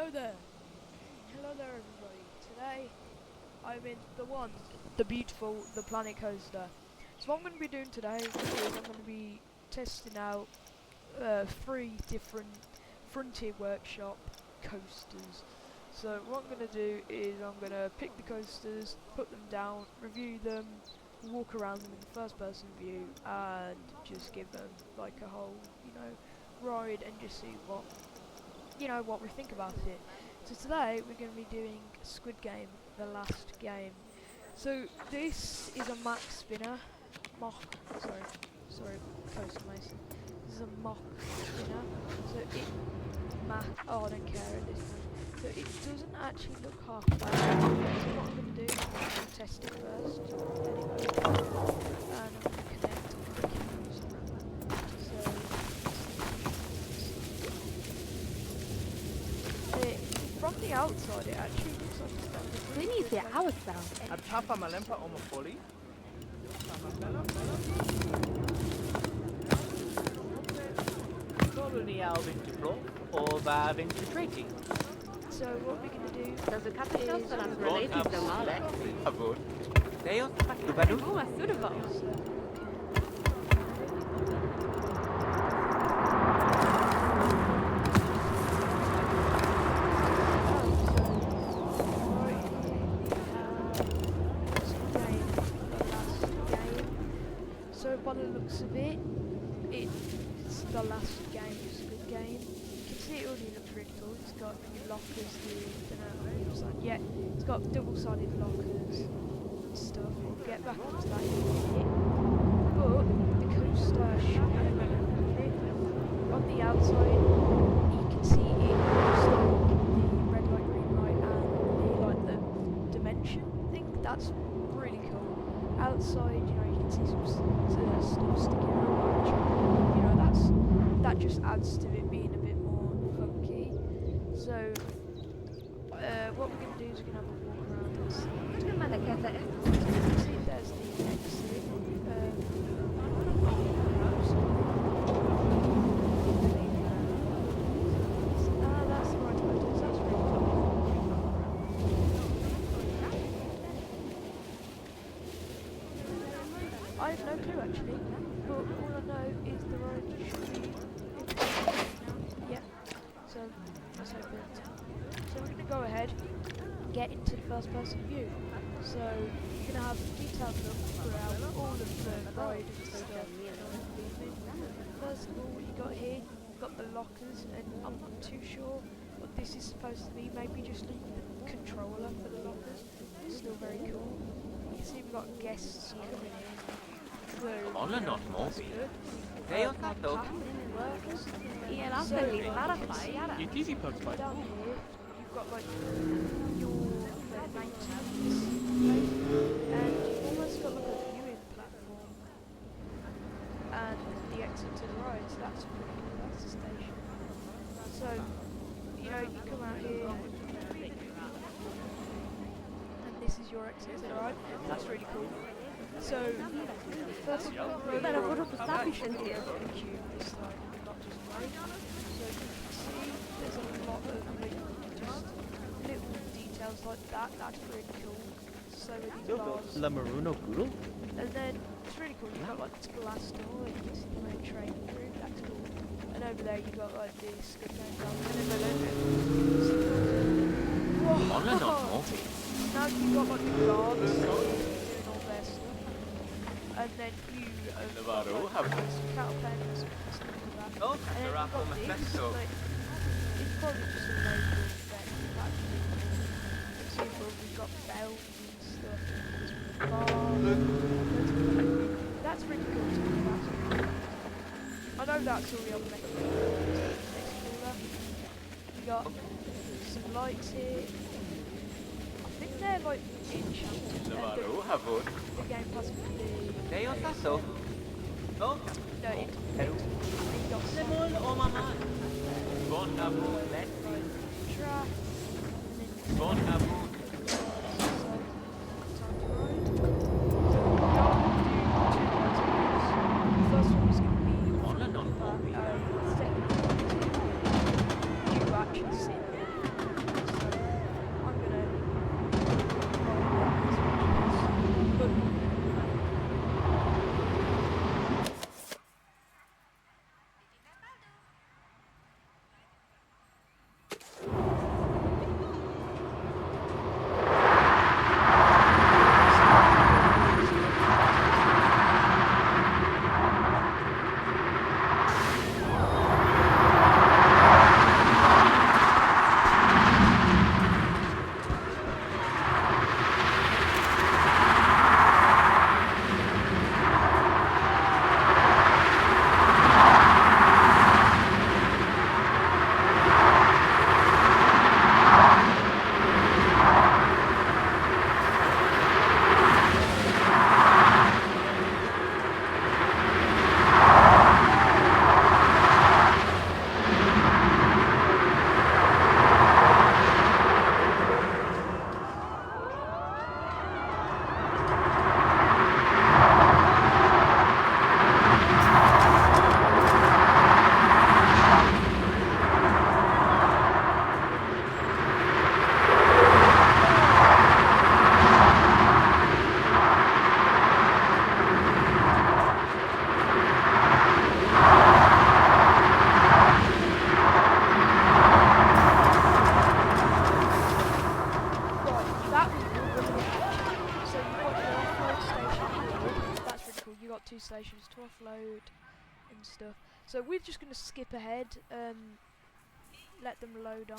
Hello there. Hello there, everybody. Today, I'm in the beautiful, the Planet Coaster. So what I'm going to be doing today is I'm going to be testing out 3 different Frontier Workshop coasters. So what I'm going to do is I'm going to pick the coasters, put them down, review them, walk around them in the first person view, and just give them like a whole, ride and just see what we think about it. So today we're going to be doing Squid Game, the last game. So this is a Mack spinner, sorry, Coaster Mason. This is a mock spinner. So it oh, I don't care at this point. So it doesn't actually look half bad. So what I'm going to do is I'm going to test it first. Let it go. And I'm going to connect the cameras. From the outside, it actually looks like it's got a Really good ser aussah. Attappa ma lempa o folly. Kolonial Vinterpro or Vintertrati. So what we're going to do Das ist kapitals is dann relativ normal. Avon. Deus, du was du da So by the looks of it, it's the last game, Squid Game. You can see it already looks really cool. It's got new lockers here, yeah, it's got double-sided lockers and stuff. We'll get back onto that in a minute. But the coaster should be a bit on the outside. You can see it looks like the red light, green light, and the dimension thing. That's really cool. Outside, you can see some stuff sticking out. That just adds to it being a bit more funky. So, what we're gonna do is we're gonna have a walk around and see. See if there's the exit. That's the right way to do it. That's really cool. I have no clue actually, but all I know is the road should be yeah, so let's open it. So we're going to go ahead and get into the first person view. So you're going to have a detailed look throughout all of the ride and stuff. First of all, what you got here, you've got the lockers, and I'm not too sure what this is supposed to be, maybe just a controller for the lockers. It's still very cool. You can see we've got guests coming in. Alla not mobi. Deus Sato. Yeah, that's So, really butterfly. It easy perks by. down here, you've got like your maintenance place, and you've almost got like a viewing platform, and the exit to the right. So that's pretty cool. That's the station. So you come out here, and this is your exit to the right. That's really cool. So first of all, But I would have stopped actually it here. the queue this time, not just one. So you can see there's a lot of just little details like that. That's pretty cool. So many bars. La Maruno Guru? And then it's really cool. You've got like this glass door. You can see the main train through. That's cool. And over there you've got like this good going down. Whoa! Alla not mobi. Now you've got like the guards doing all their stuff. And then you Navarro, have cattle pens and stuff like that. Oh, And then you've Raffle got this, Manifesto. like, it's probably just a local effect, actually. You see above, we've got bells and stuff. That's really cool to me, that's really cool. I know that's all the other next cooler. We got some lights here. I think they're like enchanted. Navarro, Havon. The game pass for the... Deus Sato. Oh, No, it... Hello. You got some... Simul o Mama. Bon Abu, let. Track, and then Bon Abu. first one is going to be Alla not mobi. second one you actually sit there. offload and stuff. So we're just going to skip ahead, let them load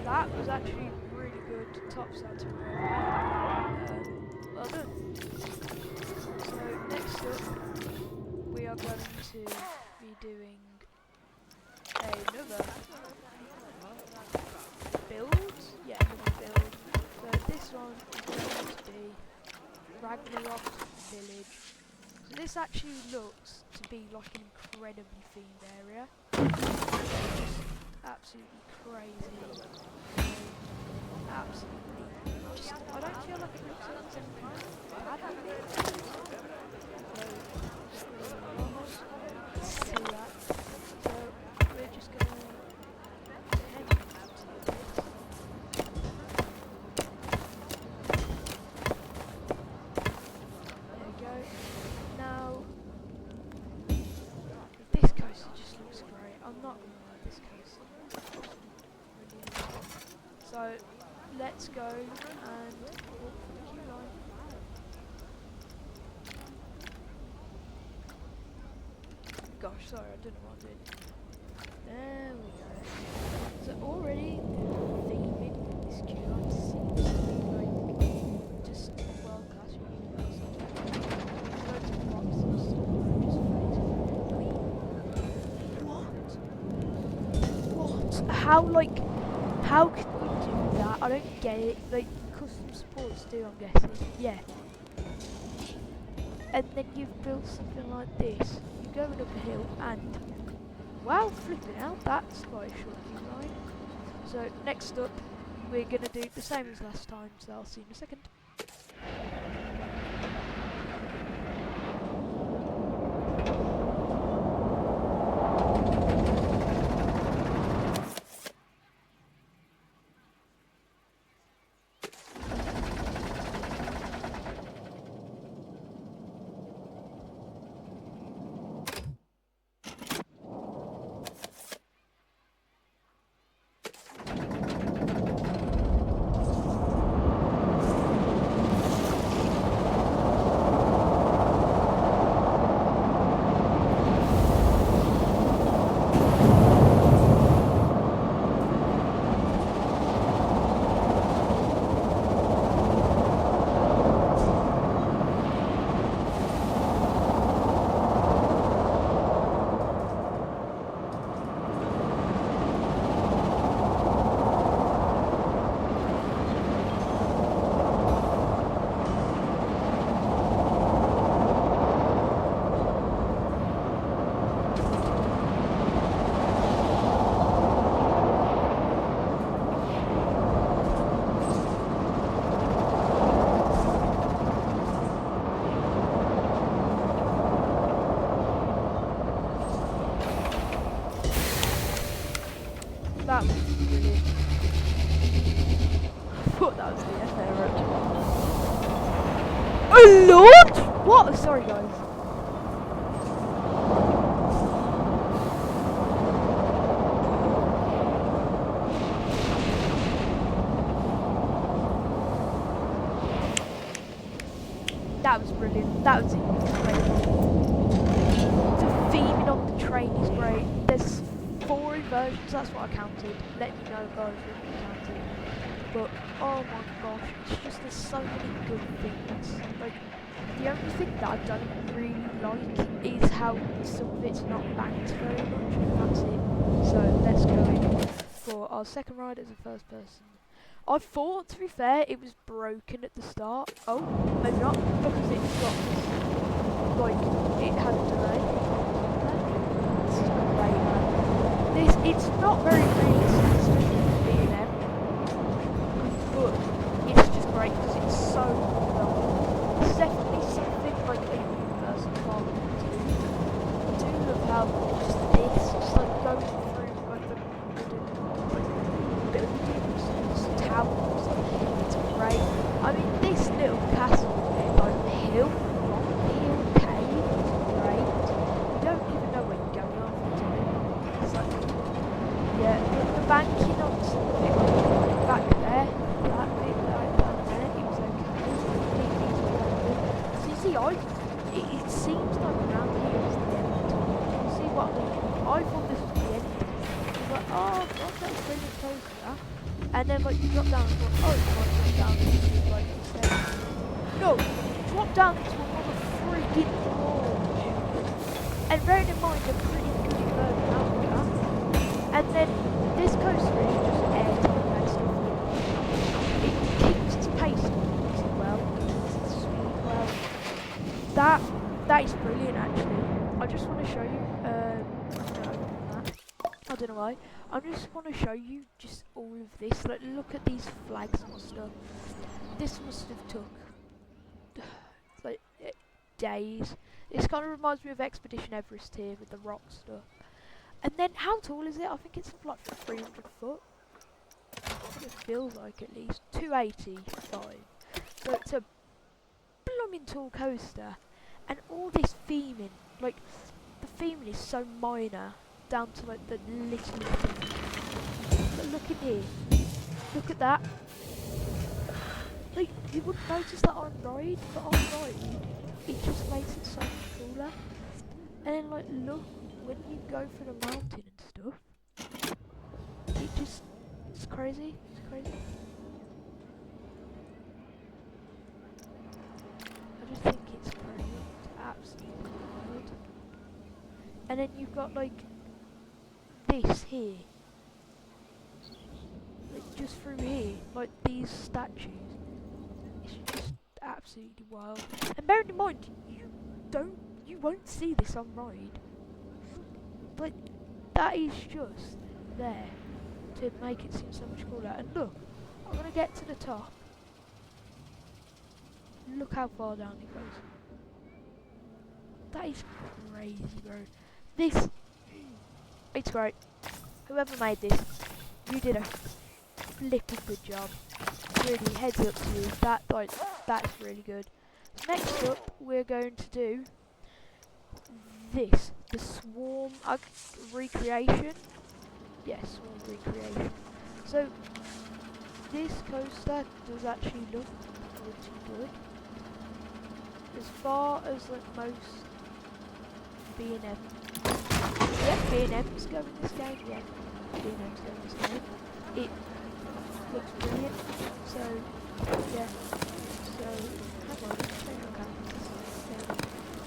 That was actually really good topside to well done. So next up we are going to be doing another build. Yeah, another build. So this one is going to be Ragnarok Village. So this actually looks to be like an incredibly themed area. Absolutely crazy. Absolutely. Just, I don't feel like it looks like it's anything bad happening. So, see that. So, we're just gonna head to this. There we go. Now, this coaster just looks great. I'm not gonna lie, this coaster. So let's go and walk for the queue line. Gosh, sorry, I don't know what I did. There we go. So already theming this queue line seems to be like just world class. Loads of blocks and stuff. What? How can you do that? I don't get it. Like, custom sports do, I'm guessing. Yeah. And then you've built something like this. You're going up a hill and... wow, flipping out, that's quite a short queue line. So, next up, we're going to do the same as last time, so I'll see you in a second. That was brilliant. I thought that was the end there, actually. Oh lord! What? Sorry guys. That was brilliant. That was incredible. The theming on the train is great. There's 4 versions, that's what I counted. Let me know guys if you counted. But oh my gosh, it's just there's so many good things. Like the only thing that I don't really like is how some of it's not banked very much, and that's it. So let's go in for our second ride as a first person. I thought, to be fair, it was broken at the start. Oh, maybe not, because it's got this, like, it had a delay. This is great, man. It's not very realistic B&M, but it's just great because it's so long. It's definitely something like a universe can't do. I do love how just this, just like going through like the buildings, towers, it's great. I mean, this little castle, like hill cave, is great. You don't even know where you're going after time. It's like, yeah, the banking on some of it, like back there, that bit right down there, it was okay. So you see, it seems like around here is the end. You see what I mean? I thought this was the end. I was like, oh, God, that's brilliant coaster. And then like you drop down and go, oh, you might drop down into like instead. No, drop down into another freaking gorge. And bearing in mind they're pretty good at burning Africa. And then this coaster is just airtime and stuff. It keeps its pace as well. It's sweet. Well, that is brilliant actually. I just want to show you. I don't know why. I just want to show you just all of this. Like, look at these flags and stuff. This must have took like days. This kind of reminds me of Expedition Everest here with the rock stuff. And then how tall is it? I think it's like 300 foot. That's what it feels like at least. 285. So it's a blooming tall coaster. And all this theming, like the theming is so minor. Down to like the littlest thing. But look in here. Look at that. Like you wouldn't notice that on ride, but on ride it just makes it so much cooler. And then like look when you go through the mountain and stuff. It's crazy. It's crazy. I just think it's crazy. It's absolutely wild. And then you've got like this here, like just through here, like these statues. It's just absolutely wild. And bearing in mind, you won't see this on ride. But that is just there to make it seem so much cooler. And look, I'm gonna get to the top. Look how far down it goes. That is crazy, bro. This. It's great. Whoever made this, you did a flipping good job. Really, heads up to you. That's really good. So next up, we're going to do this, the Swarm recreation. Yes, Swarm recreation. So this coaster does actually look pretty good. As far as like most B&M. Yeah, B&M's go in this game. Yeah, B&M's go in this game. It looks brilliant. So, yeah. So, hang on, let's change our cameras.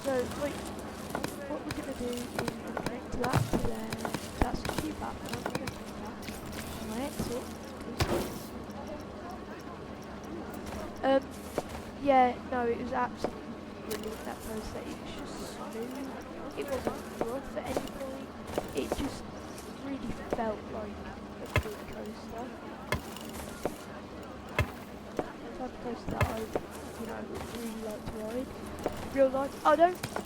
So, wait, what we're going to do is we're going to connect that to there. That's a cube app, and I'm going to do that. My exit. Yeah, no, it was absolutely brilliant, that coaster. It was just smooth. It wasn't rough at any point. It just really felt like a good coaster. The type of coaster that I, really like to ride. Real life,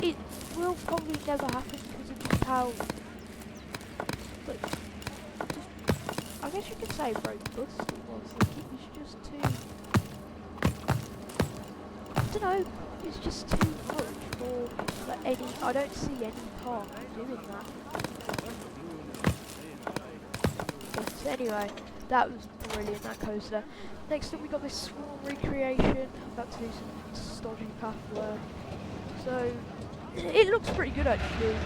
it will probably never happen because of just how, I guess you could say robust it was. Like, it was just too, I don't know, it's just too much for like I don't see any park doing that. But anyway, that was brilliant, that coaster. Next up we got this Swarm recreation. I'm about to do some this dodgy pathway. So it looks pretty good actually.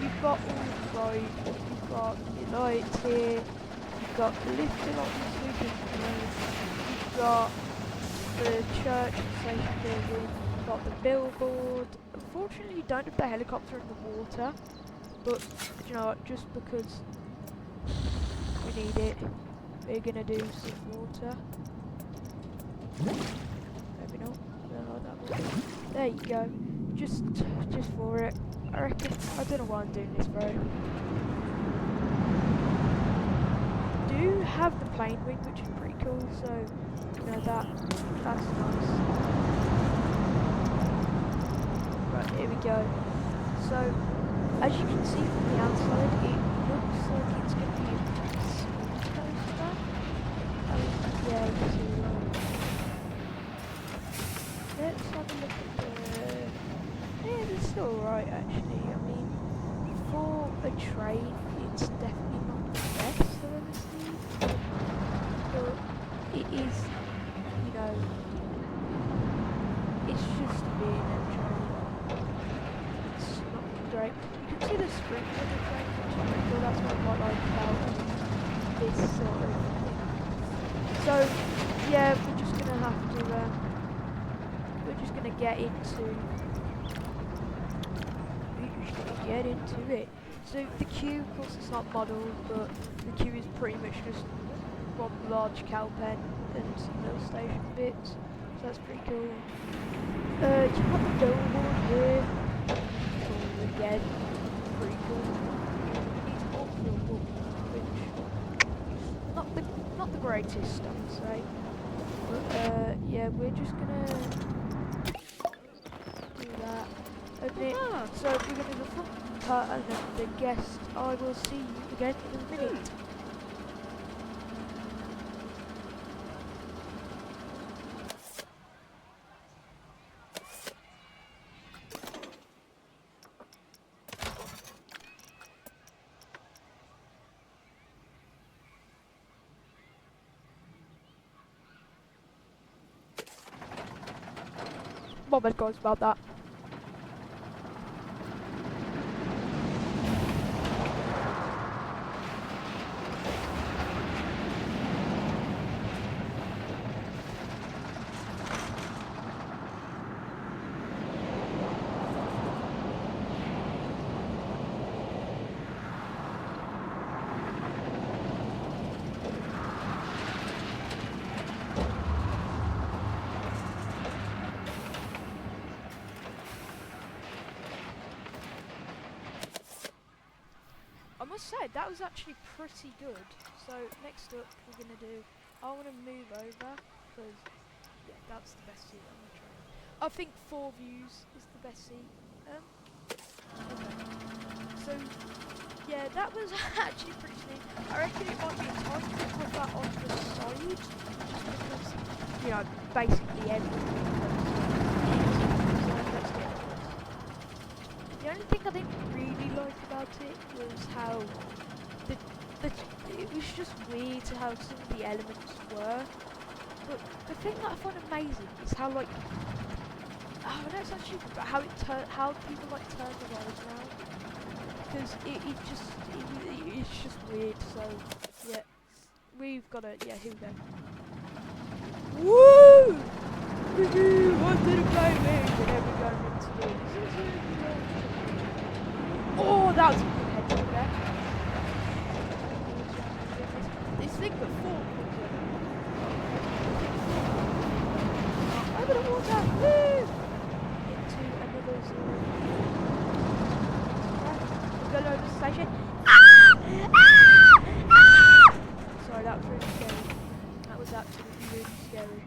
You've got all the roads, you've got the lights here, you've got the lifting obviously, you've got the church and station building, you've got the billboard. Unfortunately you don't have the helicopter in the water, but you know what, just because we need it, we're gonna do some water. Maybe not. No, like that one. There you go. Just for it. I reckon. I don't know why I'm doing this, bro. Do have the plane wing, which is pretty cool. So you know that's nice. Right, here we go. So as you can see from the outside, it looks like it's gonna be a smooth coaster. Yeah, you can see. Let's have a look at the... Yeah, it's alright actually. I mean, for a train, it's definitely not the best I've ever seen. But it is, you know, it's just a B&M train. It's not great. You can see the springs on the train, which is pretty cool. That's what I quite like about this sort of thing. So, yeah, we're just going to have to... we're just gonna get into it. So the queue, of course, it's not modelled, but the queue is pretty much just one large cow pen and some little station bits. So that's pretty cool. You've got the billboard here. Cool again. Pretty cool. It's all billboard, which not the greatest, I would say. But yeah, we're just gonna open it. So we're going to do the front part and then the guest. I will see you again in a minute. My bad guys about that. I must say, that was actually pretty good. So, next up, we're going to do... I want to move over, because, yeah, that's the best seat on the train. I think 4 views is the best seat. Okay. So, yeah, that was actually pretty neat. I reckon it might be time to put that on the side, just because, you know, basically everything goes. The only thing I didn't really like about it was how it was just weird to how some of the elements were. But the thing that I find amazing is how like I know it's actually but how people like turn the rides around, because it's just weird. So yeah, we've got to here we go. Woo! Woohoo! One to the play wing, and then we're going into the. Oh, that was a good head to there. This thing before over the water, woo! Into another zone. We'll go over the station. Ah! Ah! Ah! Sorry, that was really scary. That was absolutely really scary.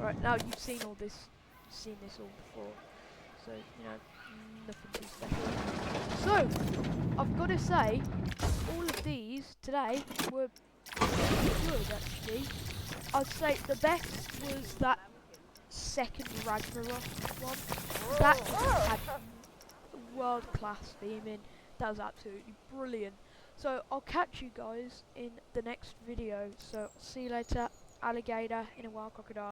Right, now you've seen all this, seen this all before, so you know. Nothing too special. So, I've got to say, all of these today were good actually. I'd say the best was that second Ragnarok one. That had world class theming. That was absolutely brilliant. So, I'll catch you guys in the next video. So, see you later. Alligator in a wild crocodile.